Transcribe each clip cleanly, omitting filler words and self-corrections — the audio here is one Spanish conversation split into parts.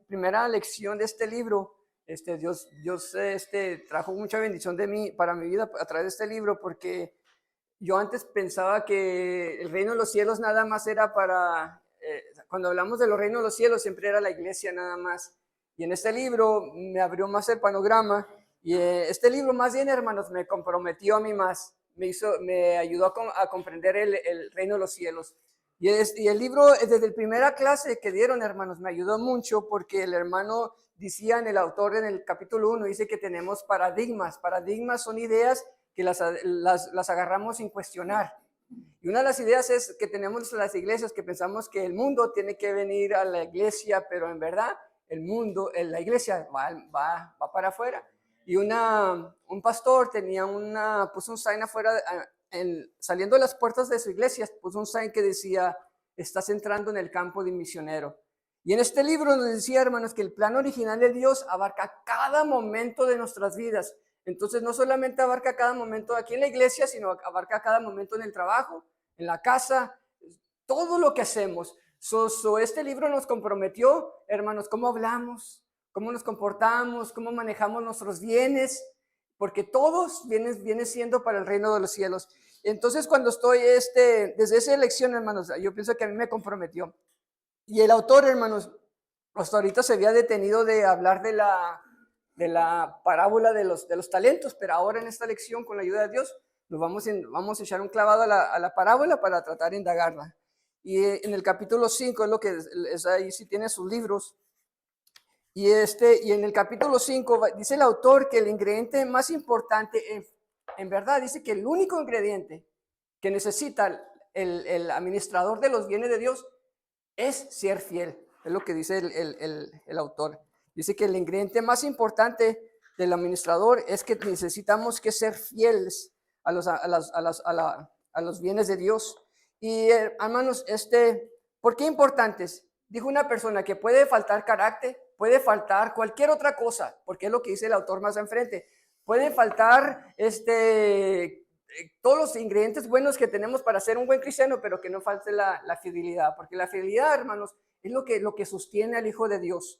Primera lección de este libro, Dios trajo mucha bendición para mi vida a través de este libro, porque yo antes pensaba que el reino de los cielos nada más era cuando hablamos de los reinos de los cielos, siempre era la iglesia nada más. Y en este libro me abrió más el panorama, y este libro más bien, hermanos, me comprometió a mí más, me ayudó a comprender el reino de los cielos. Y el libro, desde la primera clase que dieron, hermanos, me ayudó mucho, porque el hermano decía, el autor en el capítulo 1, dice que tenemos paradigmas. Paradigmas son ideas que las agarramos sin cuestionar. Y una de las ideas es que tenemos las iglesias, que pensamos que el mundo tiene que venir a la iglesia, pero en verdad el mundo, la iglesia va para afuera. Y un pastor puso un sign afuera, saliendo de las puertas de su iglesia, puso un sign que decía: estás entrando en el campo de misionero. Y en este libro nos decía, hermanos, que el plan original de Dios abarca cada momento de nuestras vidas. Entonces no solamente abarca cada momento aquí en la iglesia, sino abarca cada momento en el trabajo, en la casa, todo lo que hacemos. Este libro nos comprometió, hermanos, cómo hablamos, cómo nos comportamos, cómo manejamos nuestros bienes, porque todos viene siendo para el reino de los cielos. Entonces, cuando estoy desde esa elección, hermanos, yo pienso que a mí me comprometió. Y el autor, hermanos, hasta ahorita se había detenido de hablar de la parábola de los talentos, pero ahora en esta lección, con la ayuda de Dios, vamos a echar un clavado a la parábola para tratar de indagarla. Y en el capítulo 5 es lo que es ahí, si tiene sus libros. Y en el capítulo 5 dice el autor que el ingrediente más importante, en verdad, dice que el único ingrediente que necesita el administrador de los bienes de Dios es ser fiel. Es lo que dice el autor. Dice que el ingrediente más importante del administrador es que necesitamos que ser fieles a los bienes de Dios. Y hermanos, ¿por qué importantes? Dijo una persona que puede faltar carácter, puede faltar cualquier otra cosa, porque es lo que dice el autor más enfrente. Puede faltar todos los ingredientes buenos que tenemos para ser un buen cristiano, pero que no falte la fidelidad, porque la fidelidad, hermanos, es lo que sostiene al Hijo de Dios.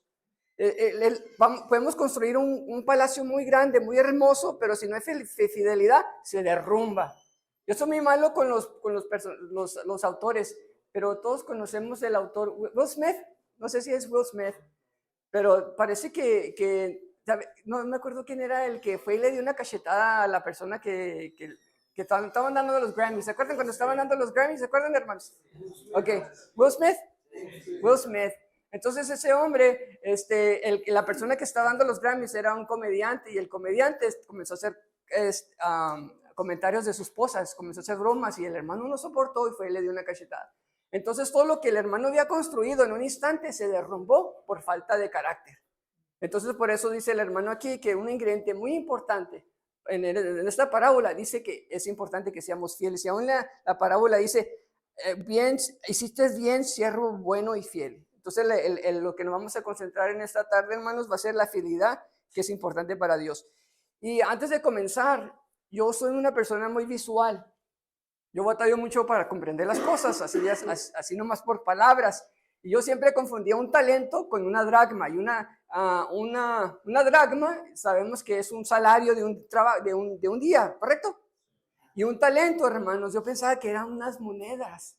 Podemos construir un palacio muy grande, muy hermoso, pero si no hay fidelidad, se derrumba. Yo soy muy malo con los autores, pero todos conocemos el autor Will Smith. No sé si es Will Smith, pero parece no me acuerdo quién era el que fue y le dio una cachetada a la persona que estaban dando los Grammys. ¿Se acuerdan cuando estaban dando los Grammys? ¿Se acuerdan, hermanos? Ok, Will Smith. Will Smith. Entonces ese hombre, la persona que estaba dando los Grammys era un comediante, y el comediante comenzó a hacer comentarios de sus esposas, comenzó a hacer bromas, y el hermano no soportó y fue y le dio una cachetada. Entonces todo lo que el hermano había construido en un instante se derrumbó por falta de carácter. Entonces por eso dice el hermano aquí que un ingrediente muy importante en esta parábola dice que es importante que seamos fieles. Y aún la parábola dice: bien, hiciste bien, siervo bueno y fiel. Entonces lo que nos vamos a concentrar en esta tarde, hermanos, va a ser la fidelidad, que es importante para Dios. Y antes de comenzar, yo soy una persona muy visual. Yo batallo mucho para comprender las cosas, así nomás por palabras. Y yo siempre confundía un talento con una dracma. Y una dracma, sabemos que es un salario de un día, ¿correcto? Y un talento, hermanos, yo pensaba que eran unas monedas.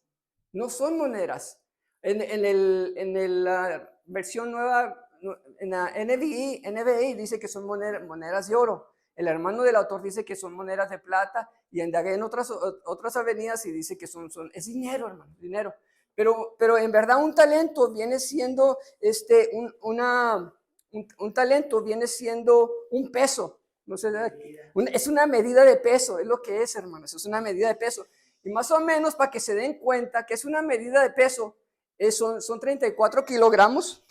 No son monedas. En la versión nueva, en la NBI dice que son monedas de oro. El hermano del autor dice que son monedas de plata, y indagué en otras avenidas y dice que es dinero, hermano, dinero. Pero en verdad un talento viene siendo un talento viene siendo un peso. No sé, es una medida de peso, es lo que es, hermanos, es una medida de peso. Y más o menos, para que se den cuenta que es una medida de peso, son 34 kilogramos,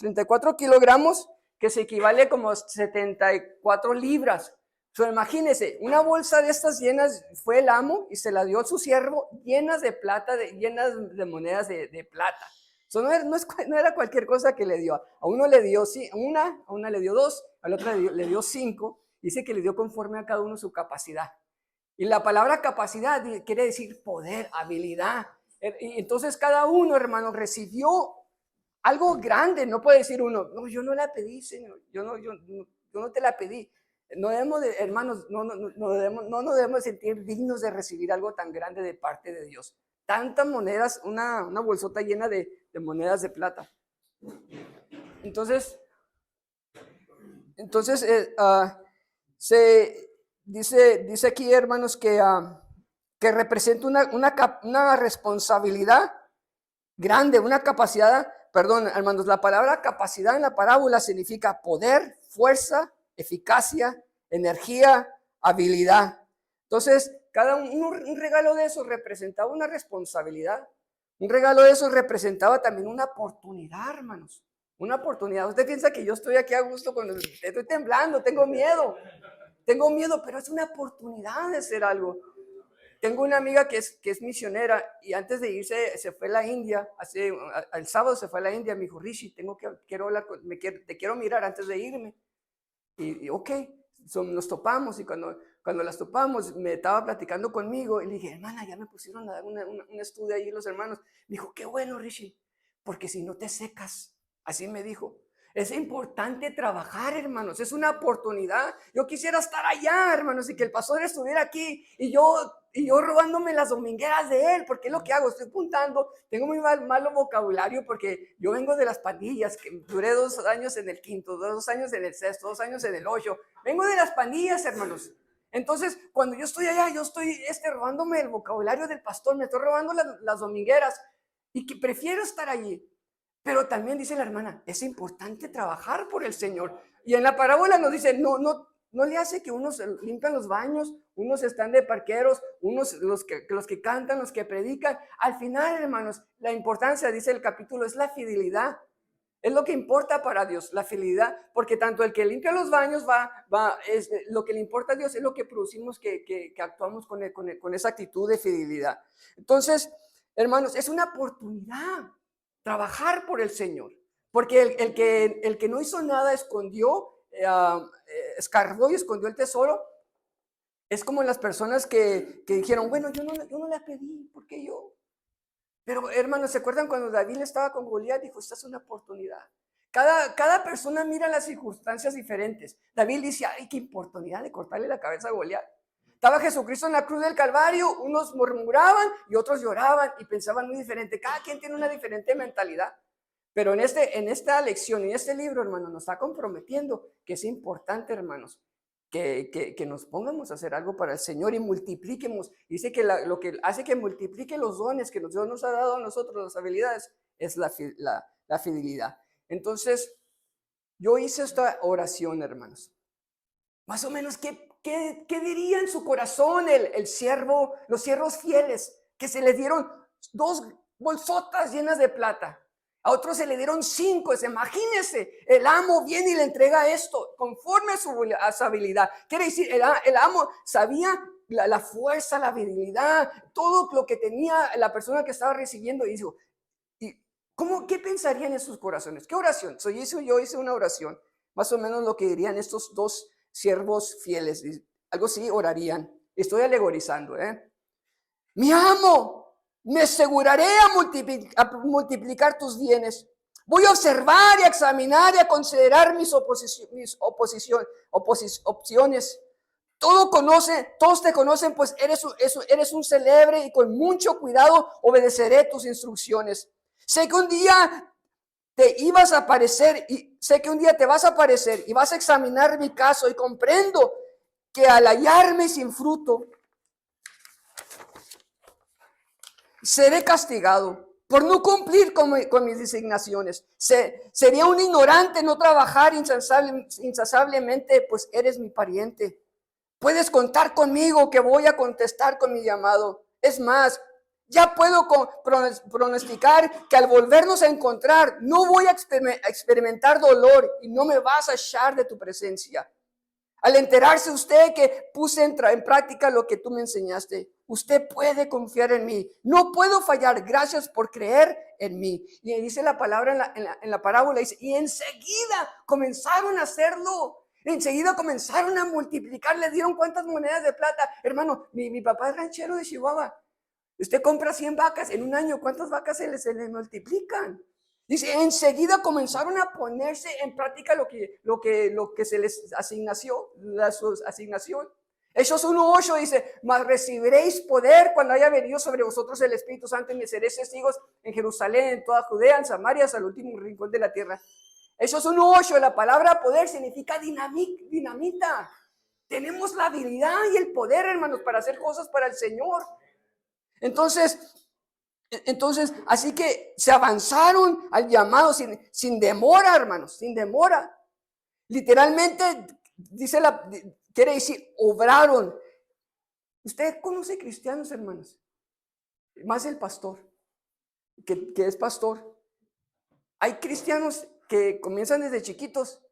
que se equivale como 74 libras. Imagínense, una bolsa de estas llenas fue el amo y se la dio a su siervo, llenas de plata, llenas de monedas de plata. No era cualquier cosa que le dio. A uno le dio a una le dio 2, a la otra le dio 5. Dice que le dio conforme a cada uno su capacidad. Y la palabra capacidad quiere decir poder, habilidad. Y entonces cada uno, hermano, recibió algo grande. No puede decir uno, no, yo no la pedí, Señor, yo no te la pedí. No debemos de, hermanos, no nos debemos sentir dignos de recibir algo tan grande de parte de Dios. Tantas monedas, una bolsota llena de monedas de plata. Entonces se dice aquí, hermanos, que representa una responsabilidad grande, una capacidad, perdón, hermanos, la palabra capacidad en la parábola significa poder, fuerza, eficacia, energía, habilidad. Entonces, un regalo de esos representaba una responsabilidad. Un regalo de esos representaba también una oportunidad, hermanos. Una oportunidad. Usted piensa que yo estoy aquí a gusto cuando estoy temblando, tengo miedo, pero es una oportunidad de hacer algo. Tengo una amiga que es misionera y antes de irse se fue a la India, el sábado se fue a la India, me dijo, Rishi, quiero hablar, te quiero mirar antes de irme. Y ok, nos topamos y cuando las topamos me estaba platicando conmigo y le dije, hermana, ya me pusieron a dar un estudio ahí los hermanos. Me dijo, qué bueno, Rishi, porque si no te secas, así me dijo. Es importante trabajar, hermanos, es una oportunidad. Yo quisiera estar allá, hermanos, y que el pastor estuviera aquí y yo robándome las domingueras de él, porque es lo que hago, estoy apuntando, tengo muy malo vocabulario porque yo vengo de las pandillas, que duré 2 años en el quinto, 2 años en el sexto, 2 años en el 8, vengo de las pandillas, hermanos. Entonces, cuando yo estoy allá, yo estoy robándome el vocabulario del pastor, me estoy robando las domingueras y que prefiero estar allí. Pero también dice la hermana, es importante trabajar por el Señor. Y en la parábola nos dice, no le hace que unos limpian los baños, unos están de parqueros, unos los que cantan, los que predican. Al final, hermanos, la importancia, dice el capítulo, es la fidelidad. Es lo que importa para Dios, la fidelidad, porque tanto el que limpia los baños es lo que le importa a Dios, es lo que producimos, que actuamos con esa actitud de fidelidad. Entonces, hermanos, es una oportunidad trabajar por el Señor, porque el que no hizo nada escondió, escarbó y escondió el tesoro. Es como las personas que dijeron, bueno, yo no la pedí, ¿por qué yo? Pero hermanos, ¿se acuerdan cuando David estaba con Goliat? Dijo, esta es una oportunidad. Cada persona mira las circunstancias diferentes. David dice, ay, qué oportunidad de cortarle la cabeza a Goliat. Estaba Jesucristo en la cruz del Calvario, unos murmuraban y otros lloraban y pensaban muy diferente. Cada quien tiene una diferente mentalidad. Pero en esta lección, en este libro, hermano, nos está comprometiendo que es importante, hermanos, que nos pongamos a hacer algo para el Señor y multipliquemos. Dice que lo que hace que multiplique los dones que Dios nos ha dado a nosotros, las habilidades, es la fidelidad. Entonces, yo hice esta oración, hermanos. Más o menos, ¿qué diría en su corazón los siervos fieles, que se les dieron 2 bolsotas llenas de plata? A otros se le dieron 5. Imagínense, el amo viene y le entrega esto conforme a su habilidad. Quiere decir, el amo sabía la fuerza, la virilidad, todo lo que tenía la persona que estaba recibiendo. Y dijo, ¿qué pensarían en sus corazones? ¿Qué oración? Yo hice una oración, más o menos lo que dirían estos 2 siervos fieles. Algo así orarían. Estoy alegorizando, Mi amo, me aseguraré a multiplicar tus bienes. Voy a observar y a examinar y a considerar mis opciones. Todos te conocen, pues eres un celebre y con mucho cuidado obedeceré tus instrucciones. Sé que un día te ibas a aparecer y sé que un día te vas a aparecer y vas a examinar mi caso y comprendo que al hallarme sin fruto, seré castigado por no cumplir con mis designaciones. Sería un ignorante no trabajar incansablemente, pues eres mi pariente. Puedes contar conmigo que voy a contestar con mi llamado. Es más, ya puedo pronosticar que al volvernos a encontrar no voy a experimentar dolor y no me vas a echar de tu presencia. Al enterarse usted que puse en práctica lo que tú me enseñaste, usted puede confiar en mí. No puedo fallar. Gracias por creer en mí. Y dice la palabra en la parábola, dice, y enseguida comenzaron a hacerlo. Enseguida comenzaron a multiplicar. Le dieron cuántas monedas de plata. Hermano, mi papá es ranchero de Chihuahua. Usted compra 100 vacas en un año. ¿Cuántas vacas se le multiplican? Dice, enseguida comenzaron a ponerse en práctica lo que se les asignació, su asignación. Hechos 1:8 dice, mas recibiréis poder cuando haya venido sobre vosotros el Espíritu Santo y me seréis testigos en Jerusalén, en toda Judea, en Samaria, hasta el último rincón de la tierra. Hechos 1:8, la palabra poder significa dinamita. Tenemos la habilidad y el poder, hermanos, para hacer cosas para el Señor. Entonces, así que se avanzaron al llamado sin demora, hermanos, sin demora. Literalmente, quiere decir, obraron. Usted conoce cristianos, hermanos, más el pastor, que es pastor. Hay cristianos que comienzan desde chiquitos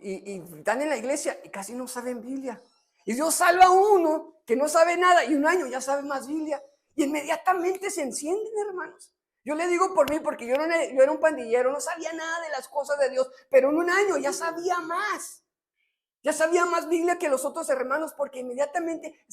y están en la iglesia y casi no saben Biblia. Y Dios salva a uno que no sabe nada y un año ya sabe más Biblia. Y inmediatamente se encienden, hermanos. Yo le digo por mí, porque yo era un pandillero, no sabía nada de las cosas de Dios, pero en un año ya sabía más. Ya sabía más Biblia que los otros hermanos, porque inmediatamente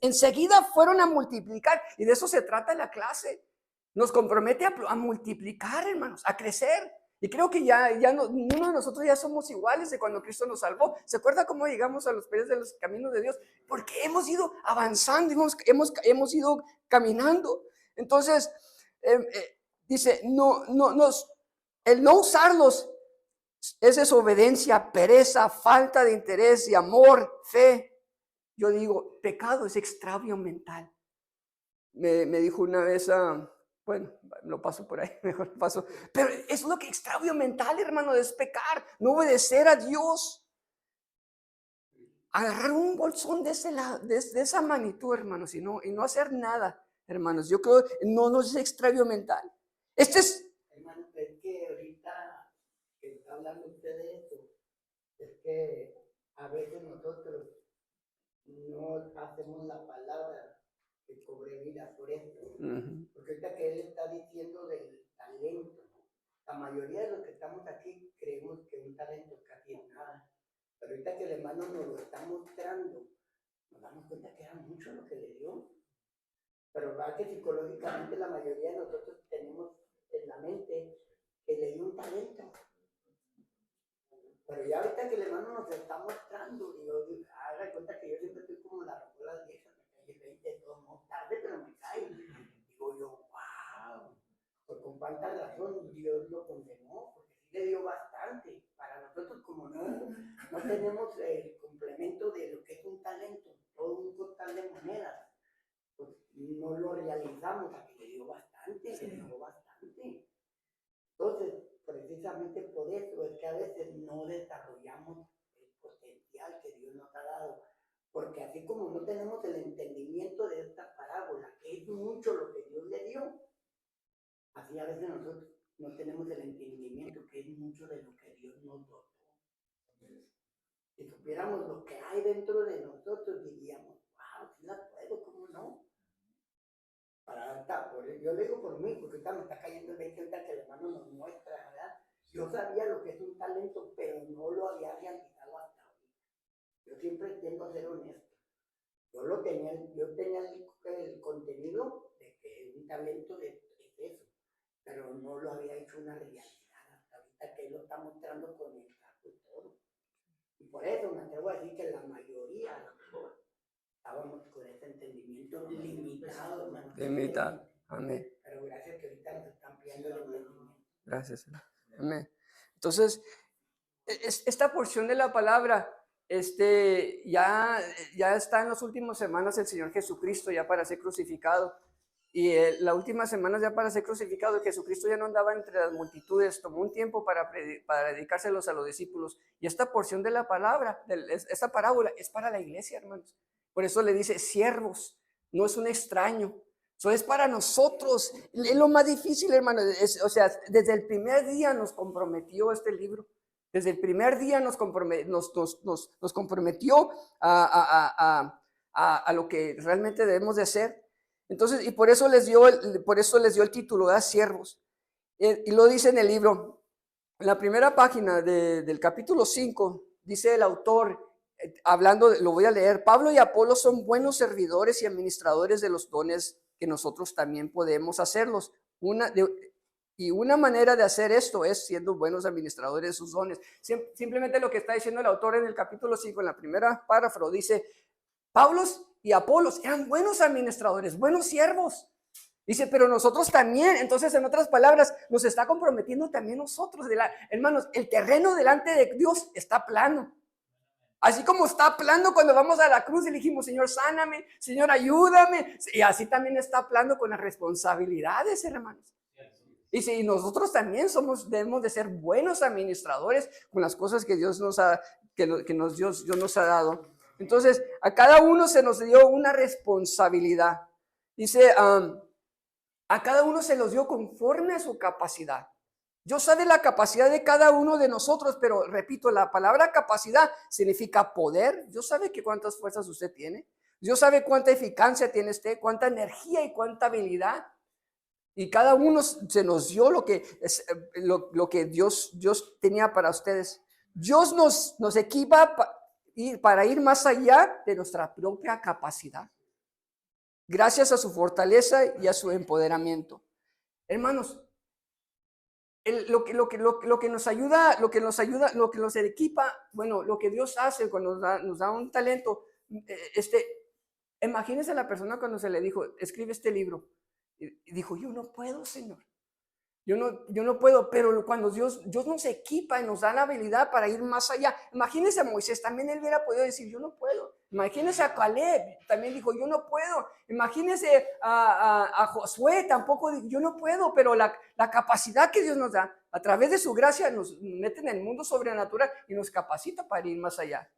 enseguida fueron a multiplicar. Y de eso se trata la clase. Nos compromete a multiplicar, hermanos, a crecer. Y creo que ya ninguno de nosotros ya somos iguales de cuando Cristo nos salvó. ¿Se acuerda cómo llegamos a los pies de los caminos de Dios? Porque hemos ido avanzando, hemos ido caminando. Entonces, dice, el no usarlos es desobediencia, pereza, falta de interés y amor, fe. Yo digo, pecado es extravio mental. Me dijo una vez bueno, lo paso por ahí, mejor lo paso. Pero es lo que extravio mental, hermano, es pecar, no obedecer a Dios. Agarrar un bolsón de esa magnitud, hermanos, y no hacer nada, hermanos. Yo creo que no es extravio mental. Hermano, es que ahorita que está hablando usted de eso, es que a veces nosotros no hacemos la palabra que cobre vida por esto. Porque ahorita que él está diciendo del talento, la mayoría de los que estamos aquí creemos que un talento casi es nada. Pero ahorita que el hermano nos lo está mostrando, nos damos cuenta que era mucho lo que le dio. Pero va que psicológicamente la mayoría de nosotros tenemos en la mente que le dio un talento. Pero ya ahorita que el hermano nos está mostrando, y yo haga cuenta que yo siempre estoy como la rocola vieja, me cae el 20 todo tarde, pero me cae. Digo yo, wow, pues con cuánta razón Dios lo condenó, porque sí le dio bastante. Para nosotros, como no tenemos el complemento de lo que es un talento, todo un costal de monedas, pues no lo realizamos, a que le dio bastante, le dio bastante. Entonces, precisamente por eso es que a veces no desarrollamos el potencial que Dios nos ha dado, porque así como no tenemos el entendimiento de esta parábola, que es mucho lo que Dios le dio, así a veces nosotros no tenemos el entendimiento que es mucho de lo que Dios nos dotó. Si supiéramos lo que hay dentro de nosotros, diríamos, wow, sí la puedo, ¿cómo no? Yo le digo por mí, porque ahorita me está cayendo el 20 que el hermano nos muestra, ¿verdad? Yo sabía lo que es un talento, pero no lo había realizado hasta ahorita. Yo siempre tiendo a ser honesto. Yo tenía el contenido de que un talento es eso, pero no lo había hecho una realidad hasta ahorita que él lo está mostrando con el caso y todo. Y por eso me atrevo a decir que la mayoría, a lo mejor, estábamos con ese entendimiento limitado, hermano. Limitado, amén. Pero gracias que ahorita nos están ampliando el entendimiento. Gracias, amén. Entonces, esta porción de la palabra, ya está en las últimas semanas el Señor Jesucristo ya para ser crucificado. Y las últimas semanas ya para ser crucificado, Jesucristo ya no andaba entre las multitudes, tomó un tiempo para dedicárselos a los discípulos. Y esta porción de la palabra, esta parábola, es para la iglesia, hermanos. Por eso le dice siervos, no es un extraño. Eso es para nosotros. Es lo más difícil, hermano. O sea, desde el primer día nos comprometió este libro. Desde el primer día nos comprometió a lo que realmente debemos de hacer. Entonces, y por eso les dio el título, ¿verdad? Siervos. Y lo dice en el libro, en la primera página del capítulo 5, dice el autor, hablando, lo voy a leer, Pablo y Apolo son buenos servidores y administradores de los dones que nosotros también podemos hacerlos. Y una manera de hacer esto es siendo buenos administradores de sus dones. Simplemente lo que está diciendo el autor en el capítulo 5, en la primera párrafo, dice, Pablo y Apolos eran buenos administradores, buenos siervos. Dice, pero nosotros también. Entonces, en otras palabras, nos está comprometiendo también nosotros. Hermanos, el terreno delante de Dios está plano. Así como está plano cuando vamos a la cruz y le dijimos, Señor, sáname, Señor, ayúdame. Y así también está plano con las responsabilidades, hermanos. Y si nosotros también debemos de ser buenos administradores con las cosas que Dios nos ha, Dios nos ha dado. Entonces, a cada uno se nos dio una responsabilidad. Dice, a cada uno se los dio conforme a su capacidad. Dios sabe la capacidad de cada uno de nosotros, pero repito, la palabra capacidad significa poder. Dios sabe que cuántas fuerzas usted tiene. Dios sabe cuánta eficacia tiene usted, cuánta energía y cuánta habilidad. Y cada uno se nos dio lo que Dios tenía para ustedes. Dios nos equipa para ir más allá de nuestra propia capacidad, gracias a su fortaleza y a su empoderamiento. Hermanos, lo que nos ayuda, lo que nos equipa, bueno, lo que Dios hace cuando nos da un talento, imagínense a la persona cuando se le dijo, escribe este libro, y dijo, yo no puedo, Señor, yo no puedo, pero cuando Dios nos equipa y nos da la habilidad para ir más allá. Imagínense a Moisés, también él hubiera podido decir, yo no puedo. Imagínense a Caleb, también dijo, yo no puedo. Imagínense a Josué, tampoco, yo no puedo, pero la capacidad que Dios nos da, a través de su gracia, nos mete en el mundo sobrenatural y nos capacita para ir más allá.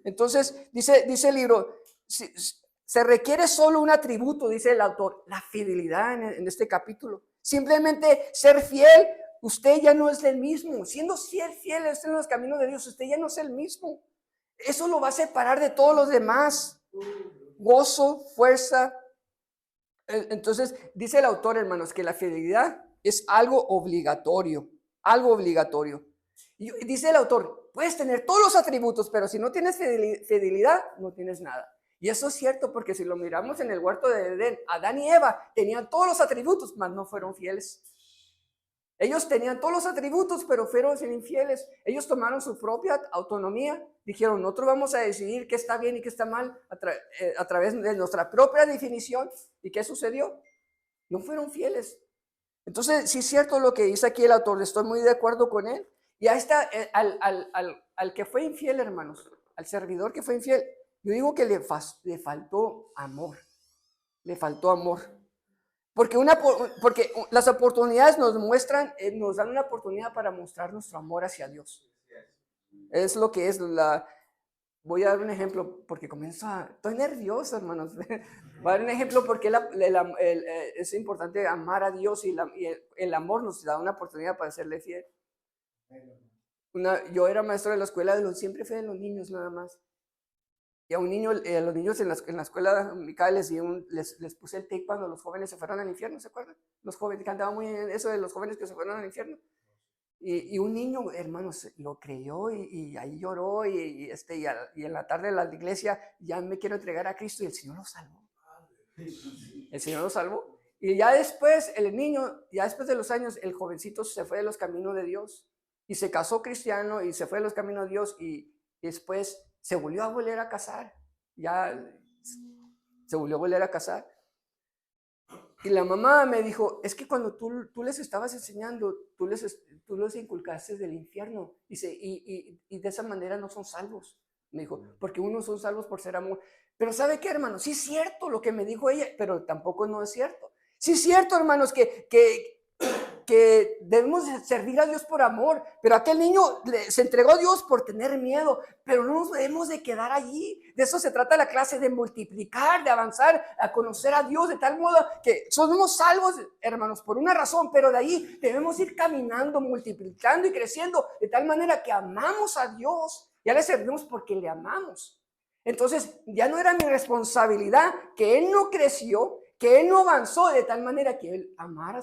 Entonces, dice el libro, se requiere solo un atributo, dice el autor, la fidelidad en este capítulo. Simplemente ser fiel, usted ya no es el mismo. Siendo fiel en los caminos de Dios, usted ya no es el mismo. Eso lo va a separar de todos los demás. Gozo, fuerza. Entonces, dice el autor, hermanos, que la fidelidad es algo obligatorio. Algo obligatorio. Y dice el autor, puedes tener todos los atributos, pero si no tienes fidelidad, no tienes nada. Y eso es cierto, porque si lo miramos en el huerto de Edén, Adán y Eva tenían todos los atributos, mas no fueron fieles. Ellos tenían todos los atributos, pero fueron infieles. Ellos tomaron su propia autonomía, dijeron, nosotros vamos a decidir qué está bien y qué está mal a través de nuestra propia definición. ¿Y qué sucedió? No fueron fieles. Entonces, sí es cierto lo que dice aquí el autor, estoy muy de acuerdo con él. Y ahí está, al que fue infiel, hermanos, al servidor que fue infiel, yo digo que le faltó amor. Le faltó amor. Porque las oportunidades nos dan una oportunidad para mostrar nuestro amor hacia Dios. Es lo que es voy a dar un ejemplo porque estoy nervioso, hermanos. Voy a dar un ejemplo porque es importante amar a Dios y el amor nos da una oportunidad para serle fiel. Yo era maestro de la escuela, siempre fue de los niños nada más. Y a los niños en la escuela dominical les puse el tape cuando los jóvenes se fueron al infierno, ¿se acuerdan? Los jóvenes, cantaba muy eso de los jóvenes que se fueron al infierno. Y un niño, hermanos, lo creyó y ahí lloró y en la tarde de la iglesia ya me quiero entregar a Cristo y el Señor lo salvó. El Señor lo salvó. Y ya después, ya después de los años, el jovencito se fue de los caminos de Dios y se casó cristiano y se fue de los caminos de Dios y después se volvió a volver a casar. Ya se volvió a volver a casar. Y la mamá me dijo, es que cuando tú les estabas enseñando, tú les inculcaste del infierno. Dice, y de esa manera no son salvos. Me dijo, porque unos son salvos por ser amor. Pero ¿sabe qué, hermano? Sí es cierto lo que me dijo ella, pero tampoco no es cierto. Sí es cierto, hermanos, que debemos servir a Dios por amor, pero aquel niño se entregó a Dios por tener miedo, pero no nos debemos de quedar allí. De eso se trata la clase, de multiplicar, de avanzar, a conocer a Dios de tal modo que somos salvos, hermanos, por una razón, pero de ahí debemos ir caminando, multiplicando y creciendo de tal manera que amamos a Dios, ya le servimos porque le amamos. Entonces ya no era mi responsabilidad que Él no creció, que Él no avanzó de tal manera que Él amara a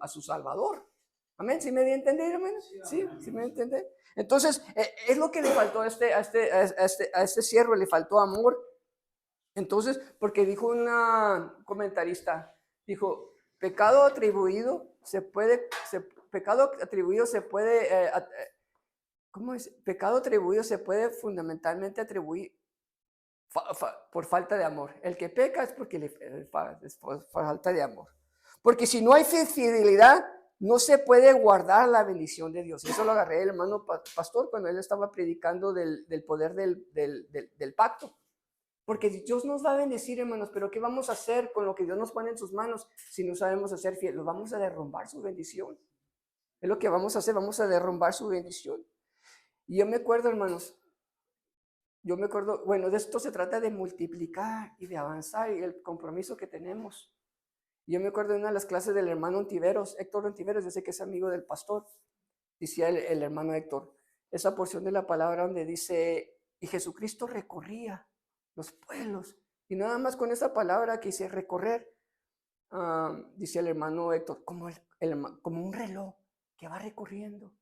su Salvador. Amén. ¿Sí me dio a entender, hermanos? Sí me dio a entender. Entonces, es lo que le faltó a este siervo, le faltó amor. Entonces, porque dijo una comentarista, dijo, pecado atribuido se puede, ¿cómo es? Pecado atribuido se puede fundamentalmente atribuir por falta de amor. El que peca es porque es por falta de amor. Porque si no hay fidelidad, no se puede guardar la bendición de Dios. Eso lo agarré el hermano pastor cuando él estaba predicando del poder del pacto. Porque Dios nos va a bendecir, hermanos, pero ¿qué vamos a hacer con lo que Dios nos pone en sus manos si no sabemos hacer fiel? Lo vamos a derrumbar su bendición. Es lo que vamos a hacer, vamos a derrumbar su bendición. Y yo me acuerdo, hermanos, bueno, de esto se trata de multiplicar y de avanzar y el compromiso que tenemos. Yo me acuerdo de una de las clases del hermano Ontiveros, Héctor Ontiveros, yo sé que es amigo del pastor, decía el hermano Héctor, esa porción de la palabra donde dice, y Jesucristo recorría los pueblos, y nada más con esa palabra que dice recorrer, dice el hermano Héctor, como un reloj que va recorriendo,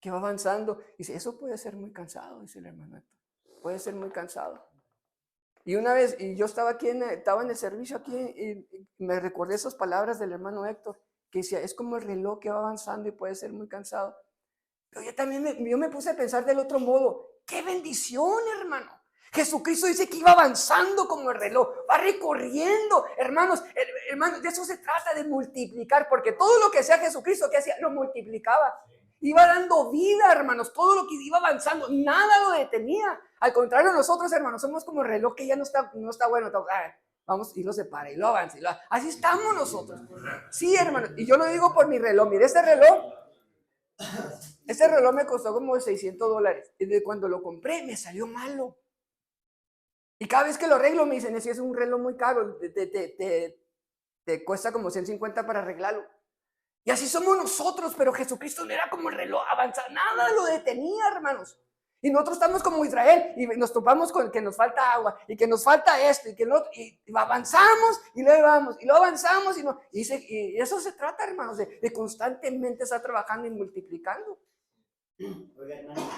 que va avanzando. Dice, eso puede ser muy cansado, dice el hermano Héctor, puede ser muy cansado. Y una vez, y yo estaba en el servicio aquí, y me recordé esas palabras del hermano Héctor, que decía, es como el reloj que va avanzando y puede ser muy cansado. Pero yo me puse a pensar del otro modo, ¡qué bendición, hermano! Jesucristo dice que iba avanzando como el reloj, va recorriendo, hermanos, de eso se trata, de multiplicar, porque todo lo que hacía Jesucristo, que hacía, lo multiplicaba. Iba dando vida, hermanos, todo lo que iba avanzando, nada lo detenía. Al contrario, nosotros, hermanos, somos como el reloj que ya no está bueno. Vamos y lo separa y lo avanza. Así estamos nosotros. Sí, hermanos, y yo lo digo por mi reloj. Mire, este reloj me costó como $600. Y de cuando lo compré, me salió malo. Y cada vez que lo arreglo, me dicen, si es un reloj muy caro, te cuesta como 150 para arreglarlo. Y así somos nosotros, pero Jesucristo no era como el reloj, avanzar, nada lo detenía, hermanos. Y nosotros estamos como Israel y nos topamos con que nos falta agua y que nos falta esto y avanzamos y luego vamos y luego avanzamos y eso se trata, hermanos, de constantemente estar trabajando y multiplicando. Oiga, hermano,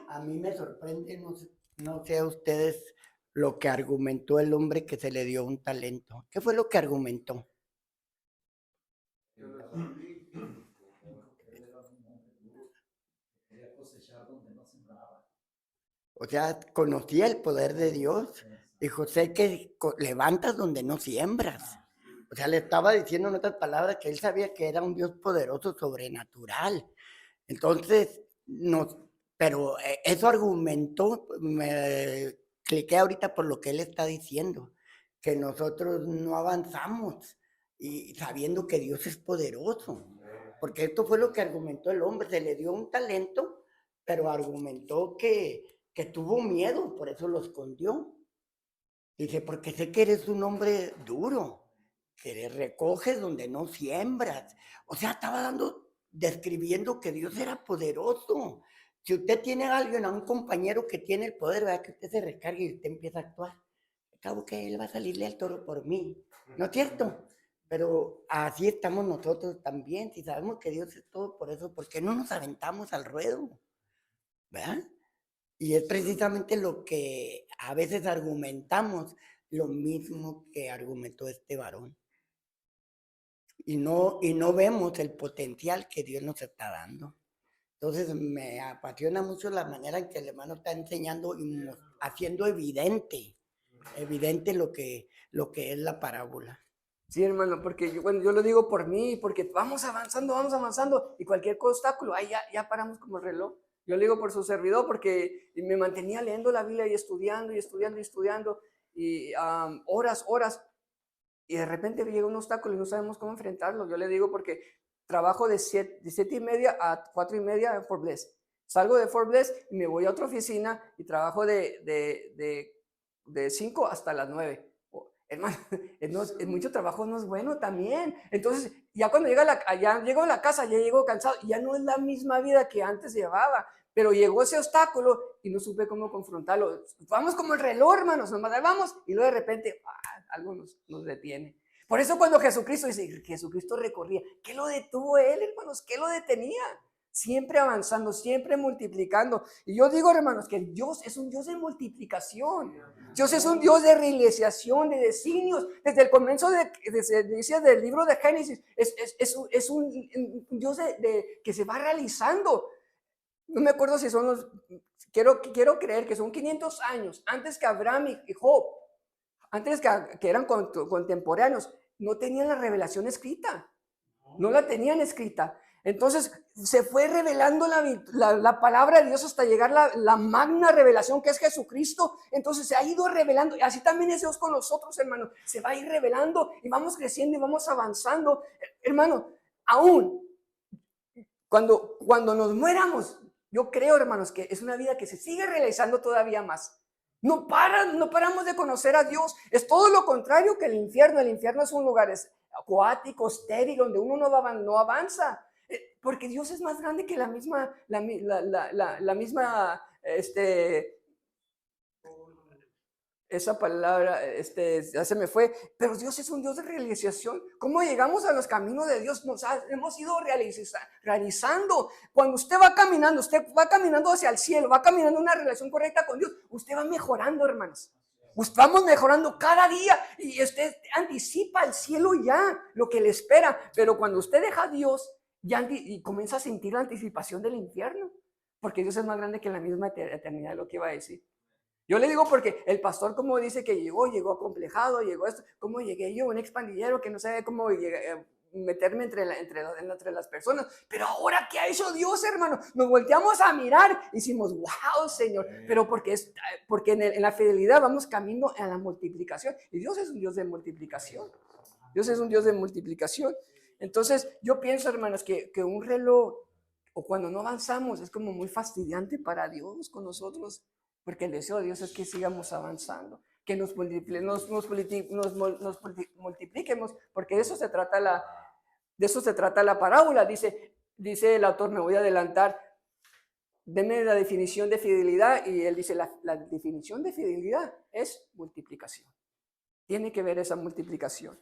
a mí me sorprende, no sé a ustedes lo que argumentó el hombre que se le dio un talento. ¿Qué fue lo que argumentó? O sea, conocía el poder de Dios. Dijo, sé que levantas donde no siembras. O sea, le estaba diciendo en otras palabras que él sabía que era un Dios poderoso, sobrenatural. Entonces, pero eso argumentó, me cliqué ahorita por lo que él está diciendo, que nosotros no avanzamos y sabiendo que Dios es poderoso. Porque esto fue lo que argumentó el hombre, se le dio un talento, pero argumentó que tuvo miedo, por eso lo escondió. Dice, porque sé que eres un hombre duro, que recoges donde no siembras. O sea, estaba describiendo que Dios era poderoso. Si usted tiene a alguien, a un compañero que tiene el poder, ¿verdad? Que usted se recargue y usted empieza a actuar. Acabo que él va a salirle al toro por mí. ¿No es cierto? Pero así estamos nosotros también. Si sabemos que Dios es todo por eso, ¿por qué no nos aventamos al ruedo? ¿Verdad? Y es precisamente lo que a veces argumentamos, lo mismo que argumentó este varón. Y no vemos el potencial que Dios nos está dando. Entonces me apasiona mucho la manera en que el hermano está enseñando y haciendo evidente lo que es la parábola. Sí, hermano, porque yo lo digo por mí, porque vamos avanzando y cualquier obstáculo, ahí ya paramos como el reloj. Yo lo digo por su servidor porque me mantenía leyendo la Biblia y estudiando y horas, y de repente llega un obstáculo y no sabemos cómo enfrentarlo. Yo le digo porque trabajo de 7:30 a 4:30 en Fort Bliss. Salgo de Fort Bliss y me voy a otra oficina y trabajo de 5 hasta las 9. Hermano, mucho trabajo no es bueno también. Entonces, ya cuando llego a la casa, ya llego cansado, ya no es la misma vida que antes llevaba, pero llegó ese obstáculo y no supe cómo confrontarlo. Vamos como el reloj, hermanos, nomás vamos y luego de repente algo nos detiene. Por eso cuando Jesucristo recorría, ¿qué lo detuvo él, hermanos? ¿Qué lo detenía? siempre avanzando, siempre multiplicando. Y yo digo, hermanos, que Dios es un Dios de multiplicación. Dios es un Dios de realización, de designios. Desde el comienzo del libro de Génesis, es un Dios que se va realizando. No me acuerdo si son quiero creer que son 500 años antes que Abraham y Job, antes que eran contemporáneos, no tenían la revelación escrita, no la tenían escrita. Entonces se fue revelando la palabra de Dios hasta llegar la magna revelación que es Jesucristo. Entonces se ha ido revelando, y así también es Dios con nosotros, hermano. Se va a ir revelando y vamos creciendo y vamos avanzando. Hermano, aún cuando nos muéramos, yo creo, hermanos, que es una vida que se sigue realizando todavía más. No paramos de conocer a Dios. Es todo lo contrario que el infierno. El infierno es un lugar acuático, estéril, donde uno no avanza. Porque Dios es más grande que la misma, esa palabra, ya se me fue, pero Dios es un Dios de realización. ¿Cómo llegamos a los caminos de Dios? Hemos ido realizando. Cuando usted va caminando hacia el cielo, va caminando en una relación correcta con Dios, usted va mejorando, hermanos. Vamos mejorando cada día y usted anticipa el cielo ya, lo que le espera. Pero cuando usted deja a Dios y comienza a sentir la anticipación del infierno, porque Dios es más grande que la misma eternidad, lo que iba a decir. Yo le digo porque el pastor, como dice que llegó acomplejado, llegó esto, ¿cómo llegué yo? Un expandillero que no sabe cómo meterme entre las personas. Pero ahora, ¿qué ha hecho Dios, hermano? Nos volteamos a mirar y decimos, wow, Señor. Pero porque en la fidelidad vamos camino a la multiplicación. Y Dios es un Dios de multiplicación. Dios es un Dios de multiplicación. Entonces, yo pienso, hermanos, que un reloj, o cuando no avanzamos, es como muy fastidiante para Dios con nosotros. Porque el deseo de Dios es que sigamos avanzando, que nos multipliquemos, porque de eso se trata la parábola. Dice el autor, me voy a adelantar, deme la definición de fidelidad, y él dice, la definición de fidelidad es multiplicación. Tiene que ver esa multiplicación.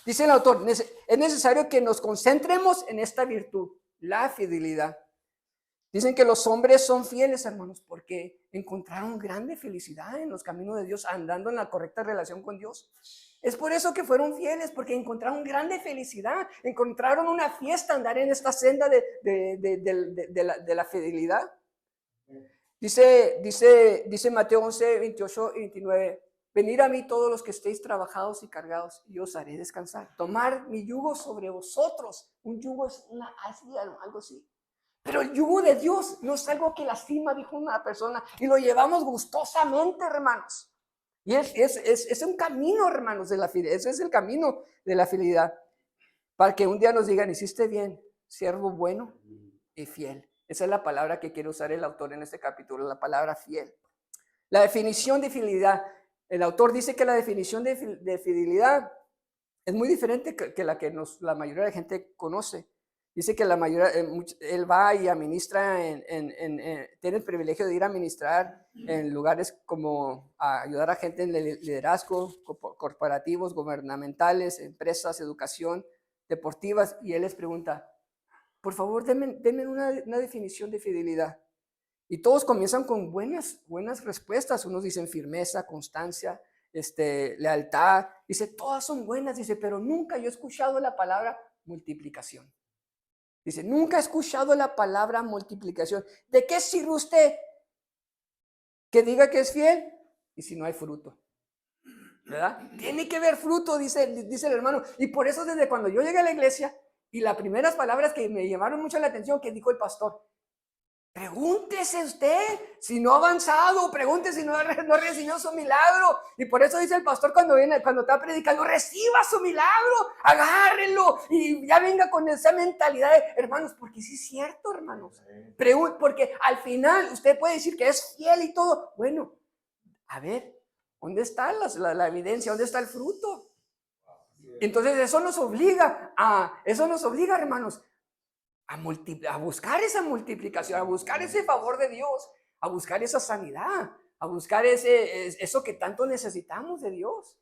Dice el autor, es necesario que nos concentremos en esta virtud, la fidelidad. Dicen que los hombres son fieles, hermanos, porque encontraron grande felicidad en los caminos de Dios, andando en la correcta relación con Dios. Es por eso que fueron fieles, porque encontraron grande felicidad, encontraron una fiesta, andar en esta senda de la fidelidad. Dice Mateo 11, 28 y 29, venid a mí todos los que estéis trabajados y cargados, y os haré descansar. Tomar mi yugo sobre vosotros. Un yugo es algo así. Pero el yugo de Dios no es algo que lastima, dijo una persona, y lo llevamos gustosamente, hermanos. Y es un camino, hermanos, de la fidelidad. Ese es el camino de la fidelidad. Para que un día nos digan, hiciste bien, siervo bueno y fiel. Esa es la palabra que quiere usar el autor en este capítulo, la palabra fiel. La definición de fidelidad. El autor dice que la definición de fidelidad es muy diferente que la que la mayoría de la gente conoce. Dice que la mayoría, él va y administra, tiene el privilegio de ir a administrar en lugares como a ayudar a gente en liderazgo, corporativos, gubernamentales, empresas, educación, deportivas, y él les pregunta, por favor, denme una definición de fidelidad. Y todos comienzan con buenas respuestas. Unos dicen firmeza, constancia, lealtad. Dice, todas son buenas, dice, pero nunca yo he escuchado la palabra multiplicación. Dice, nunca he escuchado la palabra multiplicación. ¿De qué sirve usted que diga que es fiel y si no hay fruto? ¿Verdad? Tiene que haber fruto, dice el hermano. Y por eso desde cuando yo llegué a la iglesia, y las primeras palabras que me llamaron mucho la atención que dijo el pastor, pregúntese usted si no ha avanzado, pregúntese si no ha recibido su milagro. Y por eso dice el pastor cuando está predicando, reciba su milagro, agárrenlo y ya venga con esa mentalidad de, hermanos, porque sí es cierto, hermanos. Porque al final usted puede decir que es fiel y todo. Bueno, a ver, ¿dónde está la evidencia? ¿Dónde está el fruto? Entonces eso nos obliga, hermanos, a buscar esa multiplicación, a buscar ese favor de Dios, a buscar esa sanidad, a buscar eso que tanto necesitamos de Dios.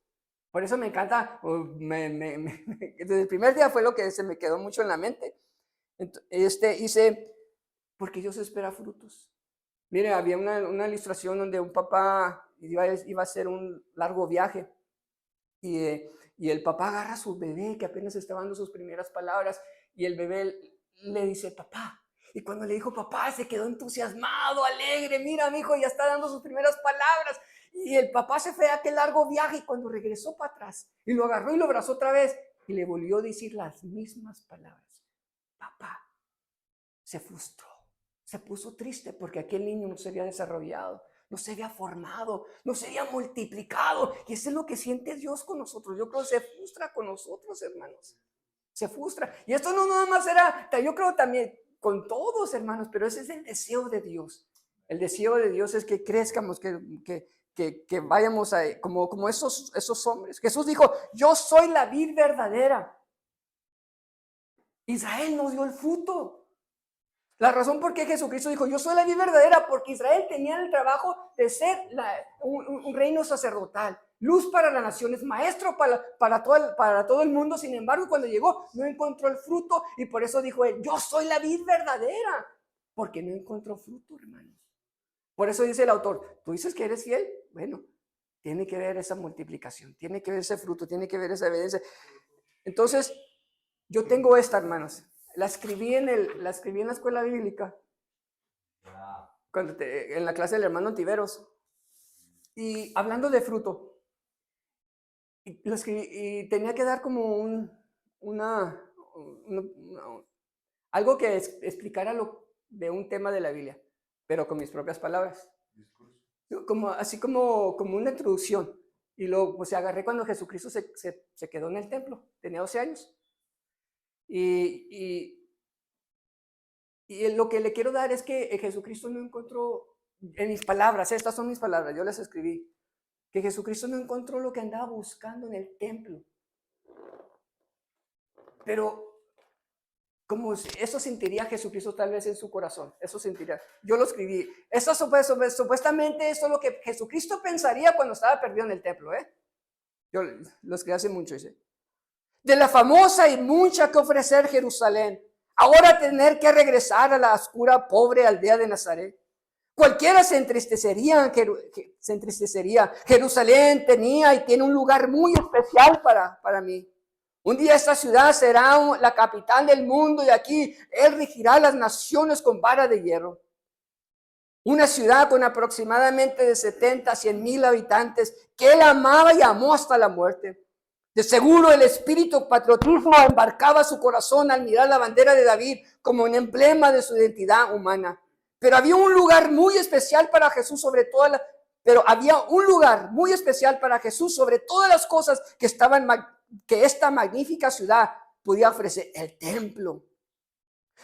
Por eso me encanta, desde el primer día fue lo que se me quedó mucho en la mente. Dice, porque Dios espera frutos. Mire, había una ilustración donde un papá iba a hacer un largo viaje y el papá agarra a su bebé que apenas estaba dando sus primeras palabras y el bebé le dice papá. Y cuando le dijo papá se quedó entusiasmado, alegre, mira mi hijo ya está dando sus primeras palabras. Y el papá se fue a aquel largo viaje y cuando regresó para atrás y lo agarró y lo abrazó otra vez y le volvió a decir las mismas palabras. Papá se frustró, se puso triste porque aquel niño no se había desarrollado, no se había formado, no se había multiplicado. Y eso es lo que siente Dios con nosotros. Yo creo que se frustra con nosotros, hermanos. Se frustra. Y esto no nada más era, yo creo también con todos, hermanos, pero ese es el deseo de Dios. El deseo de Dios es que crezcamos, que vayamos a, como esos hombres. Jesús dijo, yo soy la vid verdadera. Israel nos dio el fruto. La razón por qué Jesucristo dijo, yo soy la vid verdadera, porque Israel tenía el trabajo de ser un reino sacerdotal, luz para las naciones, maestro para todo el mundo. Sin embargo, cuando llegó, no encontró el fruto y por eso dijo él, yo soy la vid verdadera, porque no encontró fruto, hermanos. Por eso dice el autor, ¿tú dices que eres fiel? Bueno, tiene que ver esa multiplicación, tiene que ver ese fruto, tiene que ver esa evidencia. Entonces, yo tengo esta, hermanos. La escribí en la escuela bíblica, en la clase del hermano Tiveros, y hablando de fruto, lo escribí, y tenía que dar como algo que explicara de un tema de la Biblia, pero con mis propias palabras, así como una introducción. Y luego pues agarré cuando Jesucristo se quedó en el templo, tenía 12 años. Y lo que le quiero dar es que Jesucristo no encontró, en mis palabras, estas son mis palabras, yo las escribí, que Jesucristo no encontró lo que andaba buscando en el templo. Pero como eso sentiría Jesucristo tal vez en su corazón, eso sentiría. Yo lo escribí. Eso supuestamente eso es lo que Jesucristo pensaría cuando estaba perdido en el templo, ¿eh? Yo lo escribí hace mucho, dice. De la famosa y mucha que ofrecer Jerusalén, ahora tener que regresar a la oscura, pobre aldea de Nazaret. Cualquiera se entristecería. Jerusalén tenía y tiene un lugar muy especial para mí. Un día esta ciudad será la capital del mundo y aquí Él regirá las naciones con vara de hierro. Una ciudad con aproximadamente de 70 a 100 mil habitantes que Él amaba y amó hasta la muerte. De seguro el espíritu patriotismo embarcaba su corazón al mirar la bandera de David como un emblema de su identidad humana. Pero había un lugar muy especial para Jesús sobre todas las cosas que esta magnífica ciudad podía ofrecer, el templo.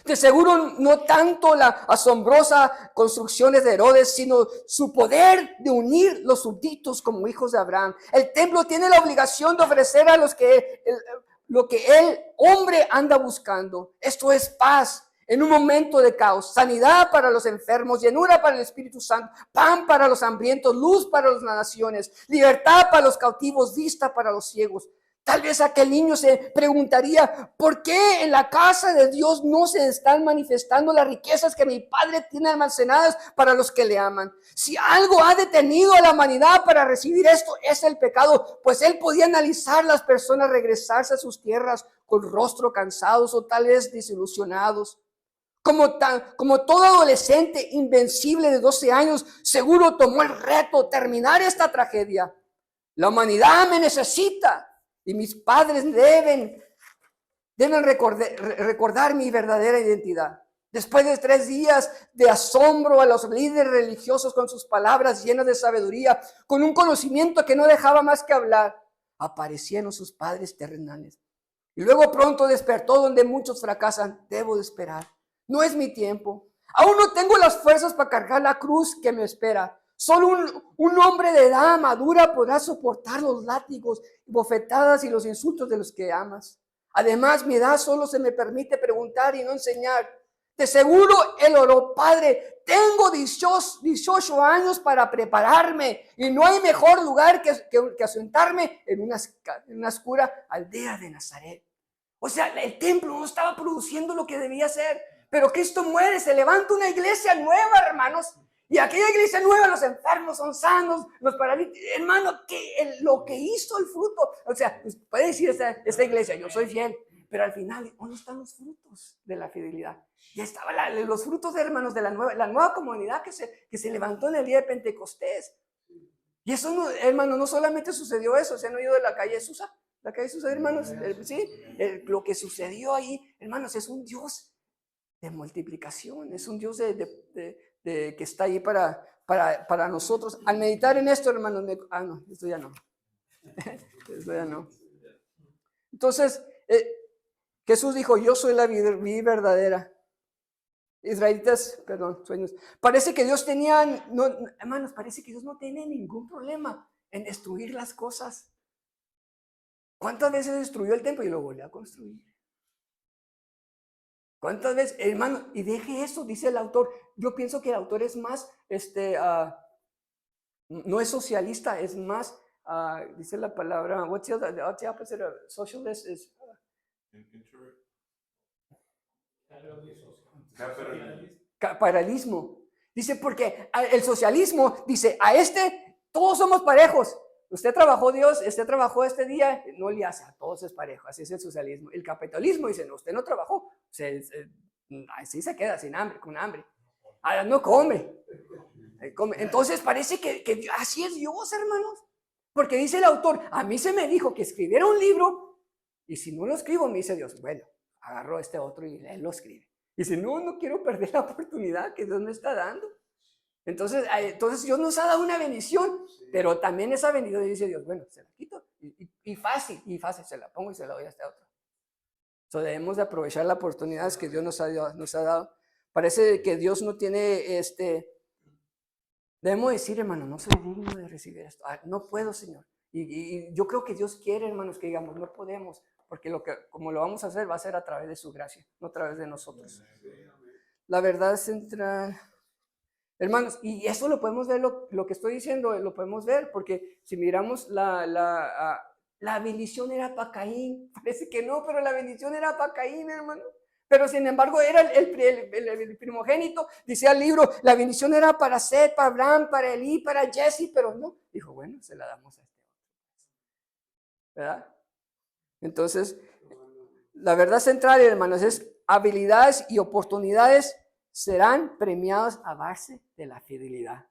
De seguro no tanto la asombrosa construcciones de Herodes, sino su poder de unir los súbditos como hijos de Abraham. El templo tiene la obligación de ofrecer a lo que el hombre anda buscando. Esto es paz en un momento de caos, sanidad para los enfermos, llenura para el Espíritu Santo, pan para los hambrientos, luz para las naciones, libertad para los cautivos, vista para los ciegos. Tal vez aquel niño se preguntaría, ¿por qué en la casa de Dios no se están manifestando las riquezas que mi Padre tiene almacenadas para los que le aman? Si algo ha detenido a la humanidad para recibir esto, es el pecado, pues Él podía analizar las personas regresarse a sus tierras con rostro cansados o tal vez desilusionados. Como todo adolescente invencible de 12 años, seguro tomó el reto de terminar esta tragedia. La humanidad me necesita. Y mis padres deben recordar mi verdadera identidad. Después de 3 días de asombro a los líderes religiosos con sus palabras llenas de sabiduría, con un conocimiento que no dejaba más que hablar, aparecieron sus padres terrenales. Y luego pronto despertó donde muchos fracasan. Debo de esperar. No es mi tiempo. Aún no tengo las fuerzas para cargar la cruz que me espera. Solo un hombre de edad madura podrá soportar los látigos, bofetadas y los insultos de los que amas. Además, mi edad solo se me permite preguntar y no enseñar. De seguro él oró, Padre, tengo 18 años para prepararme y no hay mejor lugar que asentarme en una oscura aldea de Nazaret. O sea, el templo no estaba produciendo lo que debía ser. Pero Cristo muere, se levanta una iglesia nueva, hermanos. Y aquella iglesia nueva, los enfermos son sanos, los paralíticos. Hermano, lo que hizo el fruto. O sea, puede decir esta iglesia, yo soy fiel. Pero al final, ¿dónde están los frutos de la fidelidad? Ya estaban los frutos, hermanos, de la nueva comunidad que se levantó en el día de Pentecostés. Y eso, no, hermano, no solamente sucedió eso. ¿Se han oído de la calle Susa? La calle Susa, hermanos. Sí, lo que sucedió ahí, hermanos, es un Dios de multiplicación. Es un Dios que está ahí para nosotros. Al meditar en esto, hermanos, no, esto ya no. Esto ya no. Entonces, Jesús dijo, yo soy la vid verdadera. Israelitas, perdón, sueños. Parece que Dios hermanos, parece que Dios no tiene ningún problema en destruir las cosas. ¿Cuántas veces destruyó el templo y lo volvió a construir? ¿Cuántas veces, hermano? Y deje eso, dice el autor. Yo pienso que el autor es más, no es socialista, es más, dice la palabra, what's the opposite of socialist? Capitalismo. Dice, porque el socialismo dice, todos somos parejos. Usted trabajó este día, no le hace, a todos es parejo. Así es el socialismo. El capitalismo dice, no, usted no trabajó. Así se queda sin hambre, con hambre. Ahora no come. Entonces parece que así es Dios, hermanos. Porque dice el autor, a mí se me dijo que escribiera un libro, y si no lo escribo, me dice Dios, bueno, agarró este otro y él lo escribe. Y dice, no quiero perder la oportunidad que Dios me está dando. Entonces Dios nos ha dado una bendición, pero también esa bendición dice Dios, bueno, se la quito. Y fácil, se la pongo y se la doy a este otro. Entonces debemos de aprovechar las oportunidades que Dios nos ha dado. Parece que Dios no tiene, debemos decir, hermano, no soy digno de recibir esto. No puedo, Señor. Y yo creo que Dios quiere, hermanos, que digamos, no podemos, porque como lo vamos a hacer, va a ser a través de su gracia, no a través de nosotros. La verdad central, hermanos, y eso lo podemos ver, lo que estoy diciendo, lo podemos ver, porque si miramos la bendición era para Caín, parece que no, pero la bendición era para Caín, hermano. Pero sin embargo era el primogénito, decía el libro, la bendición era para Seth, para Abraham, para Elí, para Jesse, pero no, dijo, bueno, se la damos a este otro, ¿verdad? Entonces, la verdad central, hermanos, es habilidades y oportunidades serán premiados a base de la fidelidad.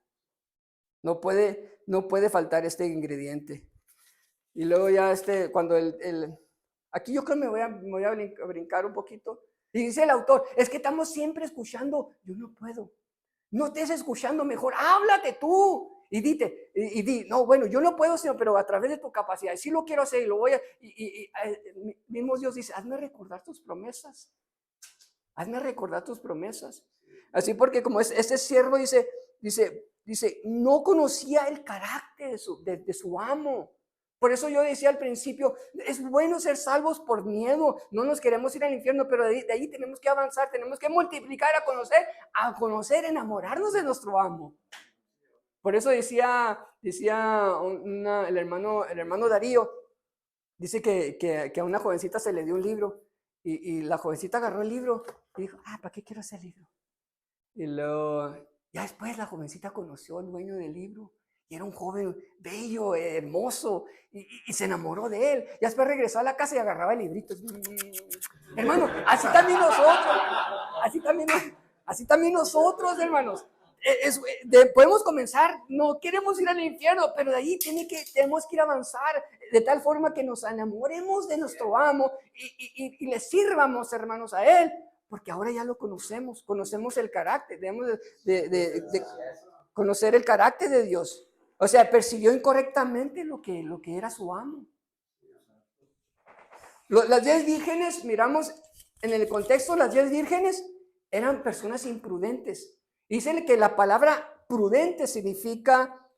No puede faltar este ingrediente. Y luego ya cuando aquí yo creo que me voy a brincar un poquito. Y dice el autor, es que estamos siempre escuchando, yo no puedo. No estés escuchando, mejor háblate tú. Y di, no, bueno, yo no puedo, Señor, pero a través de tu capacidad, sí lo quiero hacer y lo voy a, mismo Dios dice, hazme recordar tus promesas. Hazme recordar tus promesas. Así porque como este siervo dice, no conocía el carácter de su amo. Por eso yo decía al principio, es bueno ser salvos por miedo, no nos queremos ir al infierno, pero de ahí tenemos que avanzar, tenemos que multiplicar a conocer, enamorarnos de nuestro amo. Por eso decía el hermano Darío, dice que a una jovencita se le dio un libro y la jovencita agarró el libro y dijo, ¿para qué quiero ese libro? Y luego, ya después la jovencita conoció al dueño del libro y era un joven bello, hermoso, y se enamoró de él. Y después regresó a la casa y agarraba el librito. Hermano, así también nosotros, hermanos. Podemos comenzar, no queremos ir al infierno, pero de ahí tenemos que ir a avanzar de tal forma que nos enamoremos de nuestro amo y le sirvamos, hermanos, a él. Porque ahora ya lo conocemos el carácter, debemos de conocer el carácter de Dios. O sea, persiguió incorrectamente lo que era su amo. Las 10 vírgenes, miramos en el contexto, las 10 vírgenes eran personas imprudentes. Dice que la palabra prudente significa,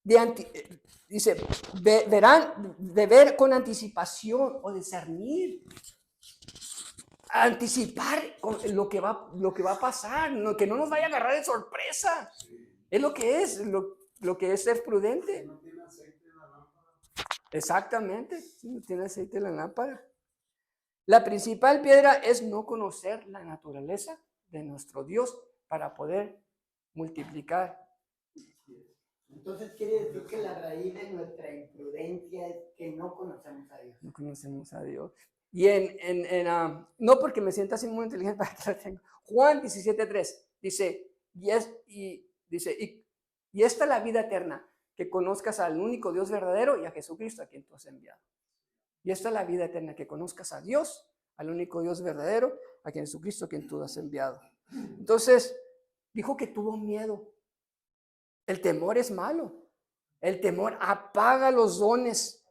dice, de ver con anticipación o discernir. Anticipar lo que va a pasar, que no nos vaya a agarrar de sorpresa. Es lo que es ser prudente. No tiene aceite en la lámpara. Exactamente, no tiene aceite en la lámpara. La principal piedra es no conocer la naturaleza de nuestro Dios para poder multiplicar. Entonces quiere decir que la raíz de nuestra imprudencia es que no conocemos a Dios. No conocemos a Dios. Y no porque me sienta así muy inteligente para que lo tenga. Juan 17:3 dice, y esta es la vida eterna, que conozcas al único Dios verdadero y a Jesucristo a quien tú has enviado. Y esta es la vida eterna, que conozcas a Dios, al único Dios verdadero, a quien Jesucristo a quien tú has enviado. Entonces, dijo que tuvo miedo. El temor es malo. El temor apaga los dones,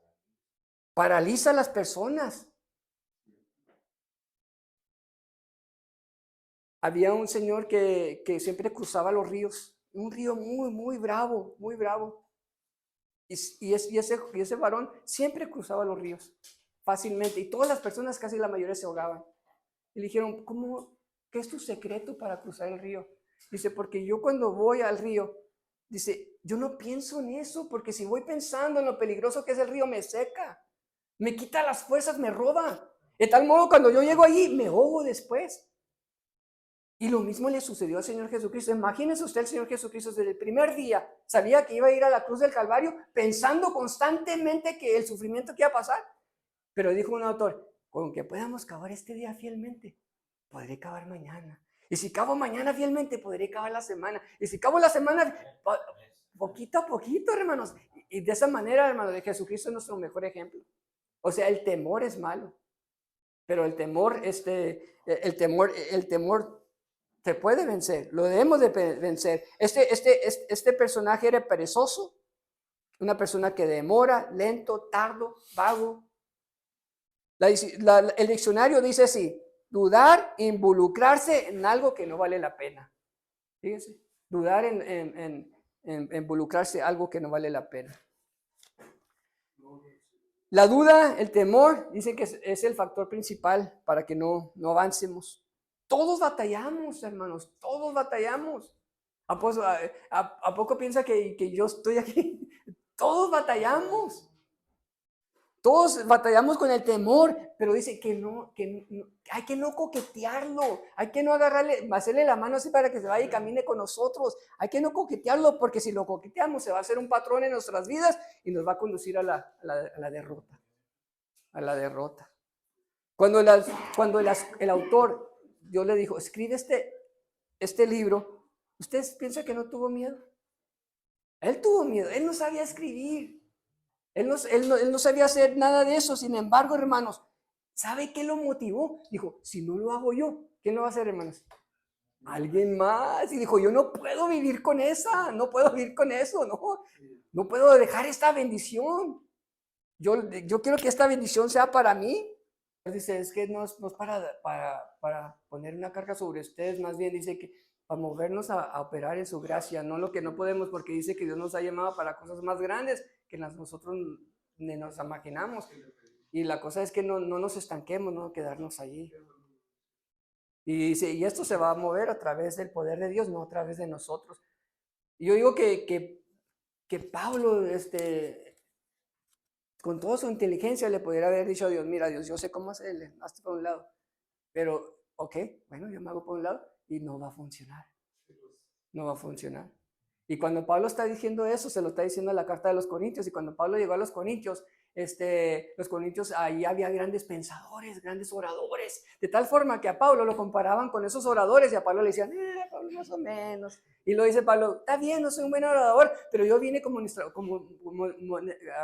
paraliza a las personas. Había un señor que siempre cruzaba los ríos, un río muy, muy bravo, muy bravo. Y ese varón siempre cruzaba los ríos fácilmente, y todas las personas, casi la mayoría, se ahogaban. Y le dijeron, ¿qué es tu secreto para cruzar el río? Dice, porque yo cuando voy al río, dice, yo no pienso en eso, porque si voy pensando en lo peligroso que es el río, me seca, me quita las fuerzas, me roba. De tal modo, cuando yo llego allí, me ahogo después. Y lo mismo le sucedió al Señor Jesucristo. Imagínese usted, el Señor Jesucristo desde el primer día sabía que iba a ir a la cruz del Calvario, pensando constantemente que el sufrimiento que iba a pasar. Pero dijo un autor, con que podamos cavar este día fielmente, podré cavar mañana. Y si cavo mañana fielmente, podré cavar la semana. Y si cavo la semana, poquito a poquito, hermanos. Y de esa manera, hermanos, de Jesucristo es nuestro mejor ejemplo. O sea, el temor es malo, pero el temor se puede vencer, lo debemos de vencer. Este personaje era perezoso, una persona que demora, lento, tardo, vago. El diccionario dice así: dudar, involucrarse en algo que no vale la pena. Fíjense, dudar en involucrarse en algo que no vale la pena. La duda, el temor, dicen que es el factor principal para que no avancemos. Todos batallamos, hermanos, todos batallamos. ¿A poco piensa que yo estoy aquí? Todos batallamos. Todos batallamos con el temor, pero dice que no, hay que no coquetearlo, hay que no hacerle la mano así para que se vaya y camine con nosotros. Hay que no coquetearlo, porque si lo coqueteamos se va a hacer un patrón en nuestras vidas y nos va a conducir a la derrota. A la derrota. Cuando el autor, Dios le dijo, escribe este libro, ¿ustedes piensan que no tuvo miedo? Él tuvo miedo, él no sabía escribir. Él no sabía hacer nada de eso. Sin embargo, hermanos, ¿sabe qué lo motivó? Dijo, si no lo hago yo, ¿quién lo va a hacer, hermanos? Alguien más. Y dijo, yo no puedo vivir con no puedo vivir con eso, no puedo dejar esta bendición. Yo quiero que esta bendición sea para mí. Dice, es que no es para poner una carga sobre ustedes, más bien dice que para movernos a operar en su gracia, no lo que no podemos, porque dice que Dios nos ha llamado para cosas más grandes que nosotros ni nos imaginamos. Y la cosa es que no nos estanquemos, no quedarnos allí. Y dice, y esto se va a mover a través del poder de Dios, no a través de nosotros. Y yo digo que Pablo, con toda su inteligencia, le pudiera haber dicho a Dios, mira, Dios, yo sé cómo hacerle, hazte por un lado. Pero, ok, bueno, yo me hago por un lado y no va a funcionar. No va a funcionar. Y cuando Pablo está diciendo eso, se lo está diciendo en la carta de los Corintios. Y cuando Pablo llegó a los Corintios, ahí había grandes pensadores, grandes oradores, de tal forma que a Pablo lo comparaban con esos oradores y a Pablo le decían, Pablo, más o menos. Y lo dice Pablo, está bien, no soy un buen orador, pero yo vine como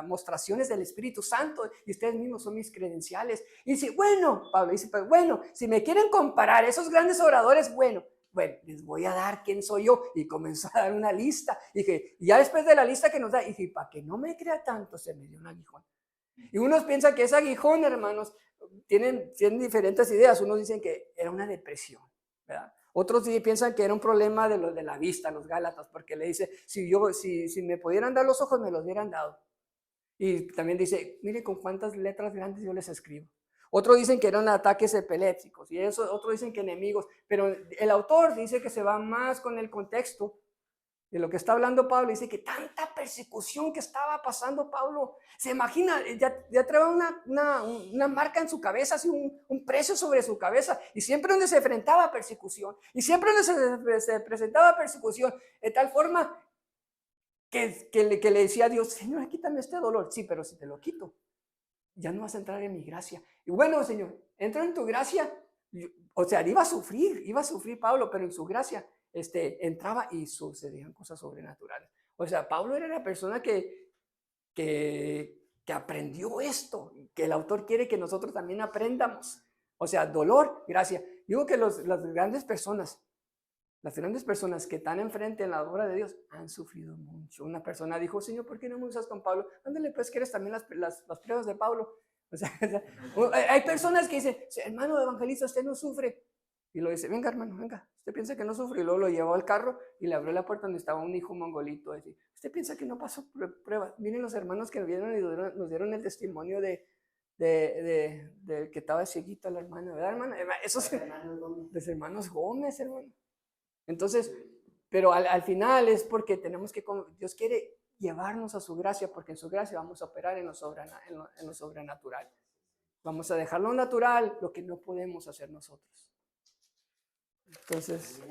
mostraciones del Espíritu Santo y ustedes mismos son mis credenciales. Y dice, Pablo dice, pues bueno, si me quieren comparar esos grandes oradores, bueno, les voy a dar quién soy yo. Y comenzó a dar una lista. Y ya después de la lista que nos da, dije, para que no me crea tanto, se me dio un aguijón. Y unos piensan que ese aguijón, hermanos, tienen diferentes ideas. Unos dicen que era una depresión, ¿verdad? Otros sí piensan que era un problema de la vista, los Gálatas, porque le dice, si me pudieran dar los ojos, me los hubieran dado. Y también dice, mire con cuántas letras grandes yo les escribo. Otros dicen que eran ataques epilépticos y otros dicen que enemigos, pero el autor dice que se va más con el contexto De lo que está hablando Pablo, dice que tanta persecución que estaba pasando Pablo, se imagina, ya trae una marca en su cabeza, así un precio sobre su cabeza, y siempre donde se enfrentaba persecución, y siempre donde se presentaba persecución, de tal forma que le decía a Dios, Señor, quítame este dolor. Sí, pero si te lo quito, ya no vas a entrar en mi gracia. Y bueno, Señor, entro en tu gracia. O sea, iba a sufrir Pablo, pero en su gracia entraba y sucedían cosas sobrenaturales. O sea, Pablo era la persona que aprendió esto, que el autor quiere que nosotros también aprendamos. O sea, dolor, gracia. Digo que las grandes personas que están enfrente en la obra de Dios han sufrido mucho. Una persona dijo, Señor, ¿por qué no me usas con Pablo? Ándale, pues, ¿quieres también las pruebas de Pablo? O sea, hay personas que dicen, hermano evangelista, usted no sufre. Y lo dice, venga, hermano, venga, usted piensa que no sufre. Y luego lo llevó al carro y le abrió la puerta donde estaba un hijo mongolito. Así, usted piensa que no pasó pruebas. Miren los hermanos que vieron y nos dieron el testimonio de que estaba cieguita la hermana, ¿verdad, hermana? Esos los hermanos Gómez, hermano. Entonces, pero al final es porque tenemos que, Dios quiere llevarnos a su gracia, porque en su gracia vamos a operar en lo sobrenatural. Vamos a dejar lo natural, lo que no podemos hacer nosotros. Entonces...